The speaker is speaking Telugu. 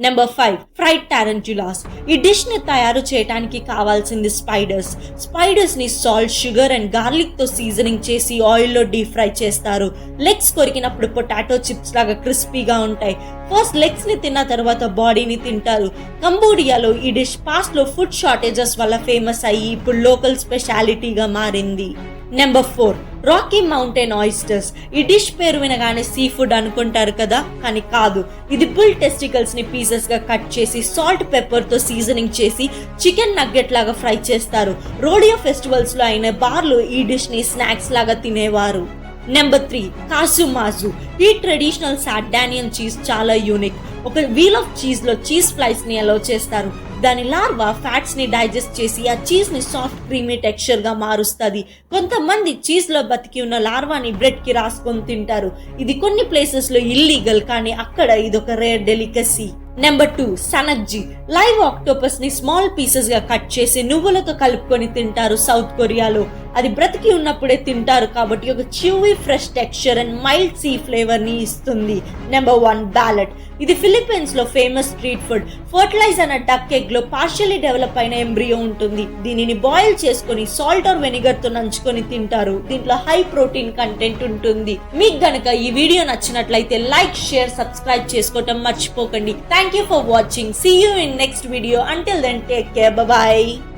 Number 5 fried టారంటులాస్. ఈ డిష్ ని తయారు చేయడానికి కావాల్సింది స్పైడర్స్ ని సాల్ట్, షుగర్ అండ్ గార్లిక్ తో సీజనింగ్ చేసి ఆయిల్ లో డీప్ ఫ్రై చేస్తారు. లెగ్స్ కొరికినప్పుడు పొటాటో చిప్స్ లాగా క్రిస్పీగా ఉంటాయి. ఫస్ట్ లెగ్స్ ని తిన్న తర్వాత బాడీని తింటారు. కంబోడియాలో ఈ డిష్ పాస్ట్ లో ఫుడ్ షార్టేజెస్ వల్ల ఫేమస్ అయ్యి ఇప్పుడు లోకల్ స్పెషాలిటీగా మారింది. Number 4 Rocky mountain oysters. ఈ డిష్ పేరు వినగానే సీ ఫుడ్ అనుకుంటారు కదా, కానీ కాదు. ఇది బుల్ టెస్టికల్స్ ని పీసెస్ గా కట్ చేసి సాల్ట్ పెప్పర్ తో సీజనింగ్ చేసి చికెన్ నగ్గెట్ లాగా ఫ్రై చేస్తారు. రోడియో ఫెస్టివల్స్ లో అయిన బార్లు ఈ డిష్ ని స్నాక్స్ లాగా తినేవారు. నెంబర్ 3 కాసుమాజు. ఈ ట్రెడిషనల్ సార్డానియన్ చీజ్ చాలా యూనిక్. ఒక వీల్ ఆఫ్ చీజ్ లో చీజ్ ఫ్లైస్ ని అలౌ చేస్తారు. దాని లార్వా ఫ్యాట్స్ ని డైజెస్ట్ చేసి ఆ చీజ్ ని సాఫ్ట్ క్రీమీ టెక్స్చర్ గా మారుస్తుంది. కొంతమంది చీజ్ లో బతికి ఉన్న లార్వాని బ్రెడ్ కి రాసుకొని తింటారు. ఇది కొన్ని ప్లేసెస్ లో ఇల్లీగల్, కానీ అక్కడ ఇది ఒక rare delicacy. Number 2 sannakji. Live octopus ని స్మాల్ పీసెస్ గా కట్ చేసి నువ్వులతో కలుపుకొని తింటారు సౌత్ కొరియాలో. అది బ్రతికి ఉన్నప్పుడే తింటారు కాబట్టి ఒక chewy fresh texture and mild sea flavour ని ఇస్తుంది. Number 1 balut. ఇది ఫిలిప్పీన్స్ లో ఫేమస్ స్ట్రీట్ ఫుడ్. ఫర్టిలైజ్ అయిన డక్ ఎగ్ లో పార్షియల్లీ డెవలప్ అయిన ఎంబ్రియో ఉంటుంది. దీనిని బాయిల్ చేసుకుని సాల్ట్ ఆర్ వెనిగర్ తో నంచుకొని తింటారు. దీంట్లో హై ప్రోటీన్ కంటెంట్ ఉంటుంది. మీకు గనక ఈ వీడియో నచ్చినట్లయితే లైక్, షేర్, సబ్స్క్రైబ్ చేసుకోవటం మర్చిపోకండి. Thank you for watching. See you in next video. Until then, take care. Bye bye.